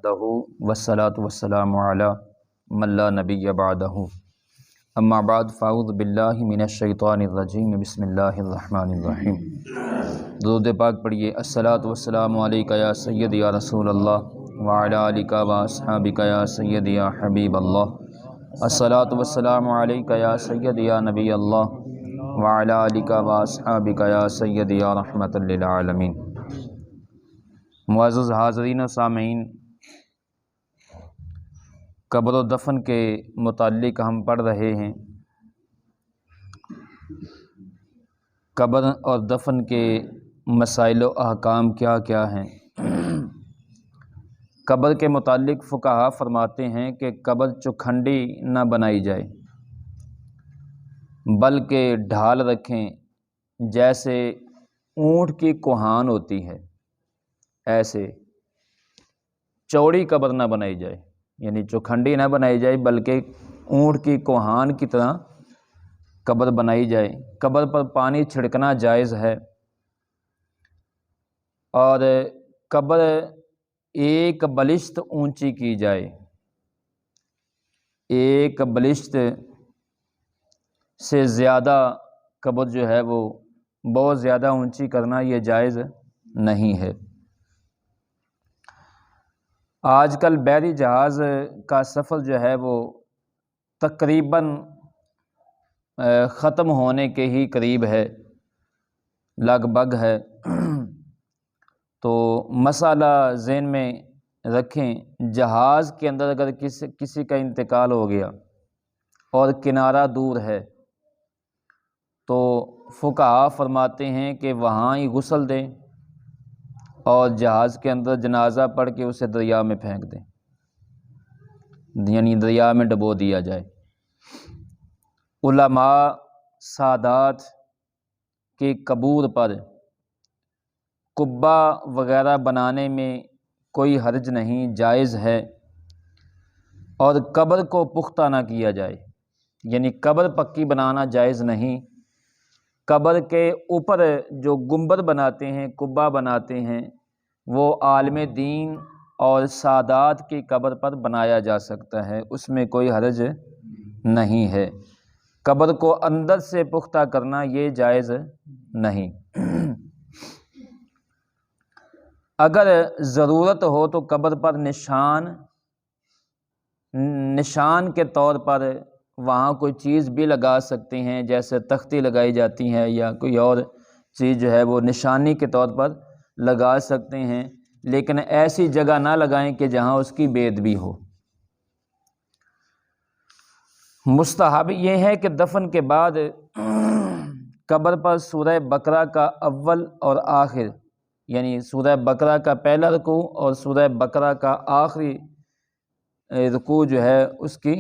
نحمدہ والصلاۃ والسلام علی من لا نبی بعدہ اما بعد فاعوذ باللہ من الشیطان الرجیم بسم اللہ الرحمن الرحیم۔ درود پاک پڑھیے۔ الصلاۃ والسلام علیکہ یا سیدی یا رسول اللہ وعلی آلکہ و اصحابکہ یا سیدی یا حبیب اللہ۔ الصلاۃ والسلام علیکہ یا سیدی یا نبی اللہ وعلی آلکہ و اصحابکہ یا سیدی یا رحمۃ للعالمین۔ معزز حاضرین و سامعین، قبر و دفن کے متعلق ہم پڑھ رہے ہیں۔ قبر اور دفن کے مسائل و احکام کیا کیا ہیں؟ قبر کے متعلق فقہا فرماتے ہیں کہ قبر چوکھنڈی نہ بنائی جائے بلکہ ڈھال رکھیں، جیسے اونٹ کی کوہان ہوتی ہے ایسے چوڑی قبر نہ بنائی جائے، یعنی چوکھنڈی نہ بنائی جائے بلکہ اونٹ کی کوہان کی طرح قبر بنائی جائے۔ قبر پر پانی چھڑکنا جائز ہے، اور قبر ایک بلشت اونچی کی جائے۔ ایک بلشت سے زیادہ قبر جو ہے وہ بہت زیادہ اونچی کرنا یہ جائز نہیں ہے۔ آج کل بحری جہاز کا سفر جو ہے وہ تقریباً ختم ہونے کے ہی قریب ہے، لگ بھگ ہے، تو مسئلہ ذہن میں رکھیں، جہاز کے اندر اگر کسی کا انتقال ہو گیا اور کنارہ دور ہے تو فقہا فرماتے ہیں کہ وہاں ہی غسل دیں اور جہاز کے اندر جنازہ پڑھ کے اسے دریا میں پھینک دیں، یعنی دریا میں ڈبو دیا جائے۔ علماء سادات کے قبور پر قبہ وغیرہ بنانے میں کوئی حرج نہیں، جائز ہے، اور قبر کو پختہ نہ کیا جائے، یعنی قبر پکی بنانا جائز نہیں۔ قبر کے اوپر جو گنبد بناتے ہیں، قبہ بناتے ہیں، وہ عالم دین اور سادات کی قبر پر بنایا جا سکتا ہے، اس میں کوئی حرج نہیں ہے۔ قبر کو اندر سے پختہ کرنا یہ جائز نہیں۔ اگر ضرورت ہو تو قبر پر نشان کے طور پر وہاں کوئی چیز بھی لگا سکتے ہیں، جیسے تختی لگائی جاتی ہے یا کوئی اور چیز جو ہے وہ نشانی کے طور پر لگا سکتے ہیں، لیکن ایسی جگہ نہ لگائیں کہ جہاں اس کی بے ادبی ہو۔ مستحب یہ ہے کہ دفن کے بعد قبر پر سورہ بقرہ کا اول اور آخر، یعنی سورہ بقرہ کا پہلا رکوع اور سورہ بقرہ کا آخری رکوع جو ہے اس کی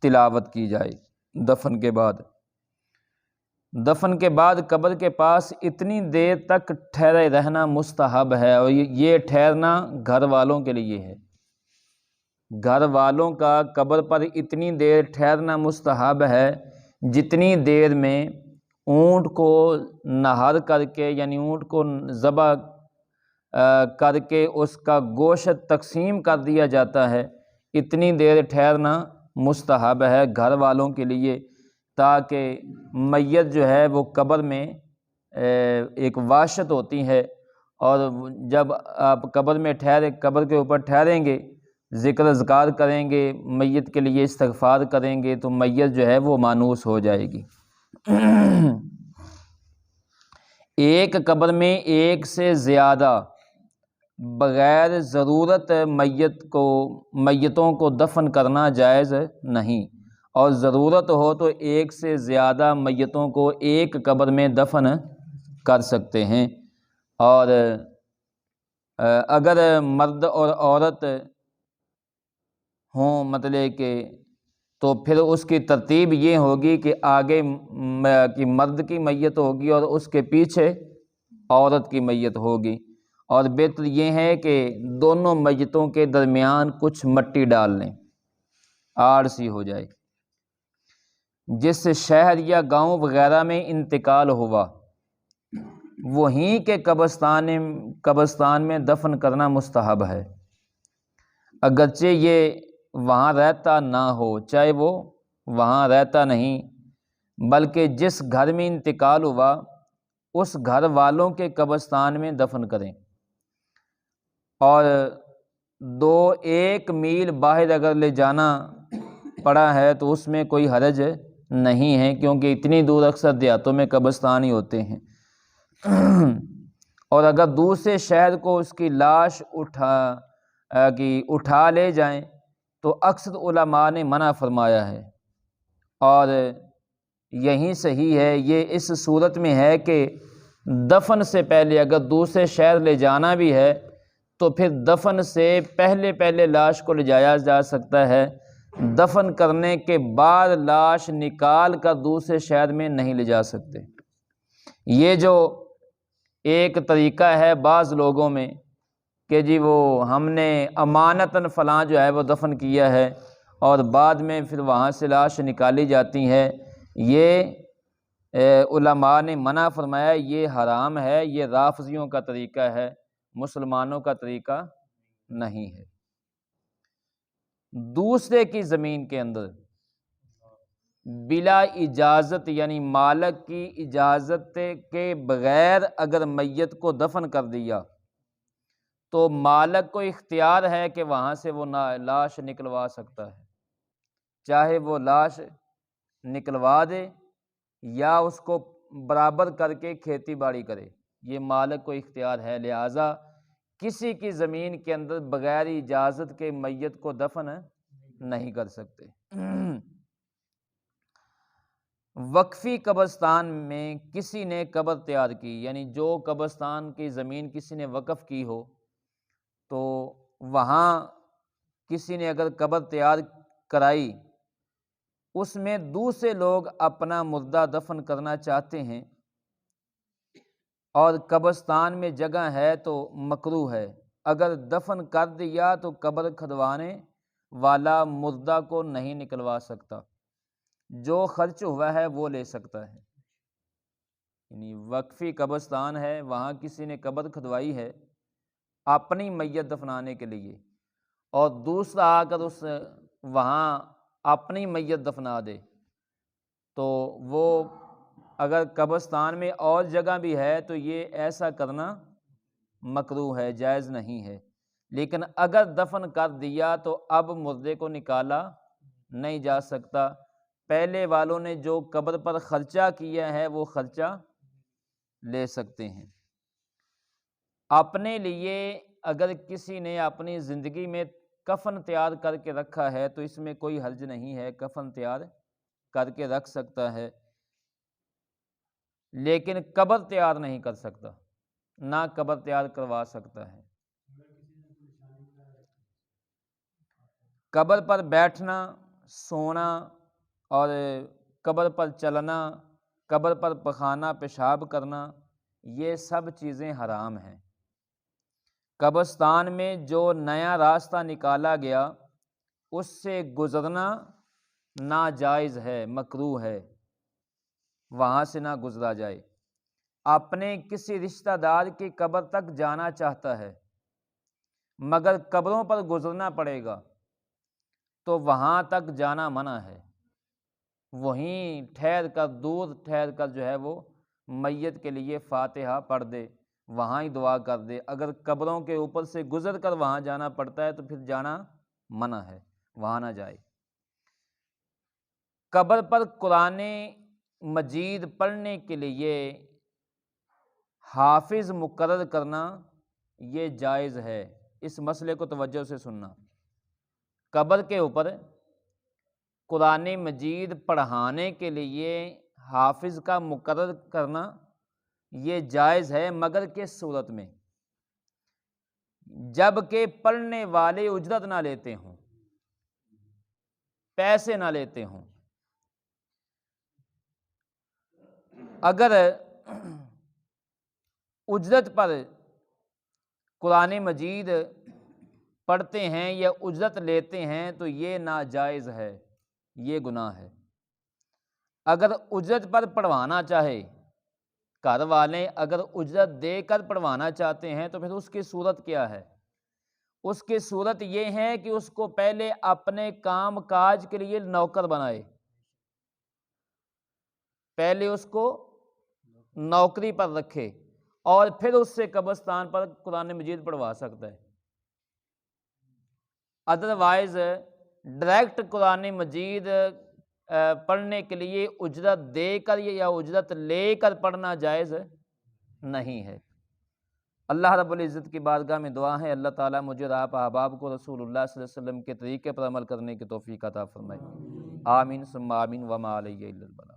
تلاوت کی جائے دفن کے بعد۔ دفن کے بعد قبر کے پاس اتنی دیر تک ٹھہرے رہنا مستحب ہے، اور یہ ٹھہرنا گھر والوں کے لیے ہے۔ گھر والوں کا قبر پر اتنی دیر ٹھہرنا مستحب ہے جتنی دیر میں اونٹ کو نہر کر کے، یعنی اونٹ کو ذبح کر کے اس کا گوشت تقسیم کر دیا جاتا ہے، اتنی دیر ٹھہرنا مستحب ہے گھر والوں کے لیے، تاکہ میت جو ہے وہ قبر میں ایک وحشت ہوتی ہے، اور جب آپ قبر کے اوپر ٹھہریں گے، ذکر اذکار کریں گے، میت کے لیے استغفار کریں گے، تو میت جو ہے وہ مانوس ہو جائے گی۔ ایک قبر میں ایک سے زیادہ بغیر ضرورت میتوں کو دفن کرنا جائز نہیں، اور ضرورت ہو تو ایک سے زیادہ میتوں کو ایک قبر میں دفن کر سکتے ہیں۔ اور اگر مرد اور عورت ہوں مطلب کہ، تو پھر اس کی ترتیب یہ ہوگی کہ آگے کی مرد کی میت ہوگی اور اس کے پیچھے عورت کی میت ہوگی، اور بہتر یہ ہے کہ دونوں میتوں کے درمیان کچھ مٹی ڈال لیں، آڑ سی ہو جائے۔ جس شہر یا گاؤں وغیرہ میں انتقال ہوا وہیں کے قبرستان میں دفن کرنا مستحب ہے۔ اگرچہ یہ وہاں رہتا نہ ہو، چاہے وہ وہاں رہتا نہیں، بلکہ جس گھر میں انتقال ہوا اس گھر والوں کے قبرستان میں دفن کریں، اور 1 میل باہر اگر لے جانا پڑا ہے تو اس میں کوئی حرج نہیں ہے، کیونکہ اتنی دور اکثر دیہاتوں میں قبرستان ہی ہوتے ہیں۔ اور اگر دوسرے شہر کو اس کی لاش اٹھا لے جائیں تو اکثر علماء نے منع فرمایا ہے، اور یہی صحیح ہے۔ یہ اس صورت میں ہے کہ دفن سے پہلے اگر دوسرے شہر لے جانا بھی ہے تو پھر دفن سے پہلے لاش کو لے جایا جا سکتا ہے، دفن کرنے کے بعد لاش نکال کر دوسرے شہر میں نہیں لے جا سکتے۔ یہ جو ایک طریقہ ہے بعض لوگوں میں کہ جی وہ ہم نے امانتاً فلاں جو ہے وہ دفن کیا ہے اور بعد میں پھر وہاں سے لاش نکالی جاتی ہے، یہ علماء نے منع فرمایا، یہ حرام ہے، یہ رافضیوں کا طریقہ ہے، مسلمانوں کا طریقہ نہیں ہے۔ دوسرے کی زمین کے اندر بلا اجازت، یعنی مالک کی اجازت کے بغیر اگر میت کو دفن کر دیا تو مالک کو اختیار ہے کہ وہاں سے وہ لاش نکلوا سکتا ہے، چاہے وہ لاش نکلوا دے یا اس کو برابر کر کے کھیتی باڑی کرے، یہ مالک کو اختیار ہے۔ لہٰذا کسی کی زمین کے اندر بغیر اجازت کے میت کو دفن نہیں کر سکتے۔ وقفی قبرستان میں کسی نے قبر تیار کی، یعنی جو قبرستان کی زمین کسی نے وقف کی ہو تو وہاں کسی نے اگر قبر تیار کرائی، اس میں دوسرے لوگ اپنا مردہ دفن کرنا چاہتے ہیں اور قبرستان میں جگہ ہے تو مکروہ ہے، اگر دفن کر دیا تو قبر کھدوانے والا مردہ کو نہیں نکلوا سکتا، جو خرچ ہوا ہے وہ لے سکتا ہے۔ یعنی وقفی قبرستان ہے، وہاں کسی نے قبر کھدوائی ہے اپنی میت دفنانے کے لیے، اور دوسرا آ کر وہاں اپنی میت دفنا دے تو وہ اگر قبرستان میں اور جگہ بھی ہے تو یہ ایسا کرنا مکروہ ہے، جائز نہیں ہے۔ لیکن اگر دفن کر دیا تو اب مردے کو نکالا نہیں جا سکتا، پہلے والوں نے جو قبر پر خرچہ کیا ہے وہ خرچہ لے سکتے ہیں۔ اپنے لیے اگر کسی نے اپنی زندگی میں کفن تیار کر کے رکھا ہے تو اس میں کوئی حرج نہیں ہے، کفن تیار کر کے رکھ سکتا ہے، لیکن قبر تیار نہیں کر سکتا، نہ قبر تیار کروا سکتا ہے۔ قبر پر بیٹھنا، سونا اور قبر پر چلنا، قبر پر پخانہ پیشاب کرنا، یہ سب چیزیں حرام ہیں۔ قبرستان میں جو نیا راستہ نکالا گیا اس سے گزرنا ناجائز ہے، مکروہ ہے، وہاں سے نہ گزرا جائے۔ اپنے کسی رشتہ دار کی قبر تک جانا چاہتا ہے مگر قبروں پر گزرنا پڑے گا تو وہاں تک جانا منع ہے، وہیں ٹھہر کر، دور ٹھہر کر جو ہے وہ میت کے لیے فاتحہ پڑھ دے، وہاں ہی دعا کر دے۔ اگر قبروں کے اوپر سے گزر کر وہاں جانا پڑتا ہے تو پھر جانا منع ہے، وہاں نہ جائے۔ قبر پر قرآن مجید پڑھنے کے لیے حافظ مقرر کرنا یہ جائز ہے، اس مسئلے کو توجہ سے سننا۔ قبر کے اوپر قرآن مجید پڑھانے کے لیے حافظ کا مقرر کرنا یہ جائز ہے، مگر کس صورت میں؟ جب کہ پڑھنے والے اجرت نہ لیتے ہوں، پیسے نہ لیتے ہوں۔ اگر اجرت پر قرآن مجید پڑھتے ہیں یا اجرت لیتے ہیں تو یہ ناجائز ہے، یہ گناہ ہے۔ اگر اجرت پر پڑھوانا چاہے، گھر والے اگر اجرت دے کر پڑھوانا چاہتے ہیں تو پھر اس کی صورت کیا ہے؟ اس کی صورت یہ ہے کہ اس کو پہلے اپنے کام کاج کے لیے نوکر بنائے، پہلے اس کو نوکری پر رکھے اور پھر اس سے قبرستان پر قرآن مجید پڑھوا سکتا ہے۔ ادروائز ڈائریکٹ قرآن مجید پڑھنے کے لیے اجرت دے کر یا اجرت لے کر پڑھنا جائز نہیں ہے۔ اللہ رب العزت کی بارگاہ میں دعا ہے اللہ تعالیٰ مجھے اور آپ احباب کو رسول اللہ صلی اللہ علیہ وسلم کے طریقے پر عمل کرنے کی توفیق عطا فرمائے۔ آمین ثم آمین وما علیہ الا البلاغ۔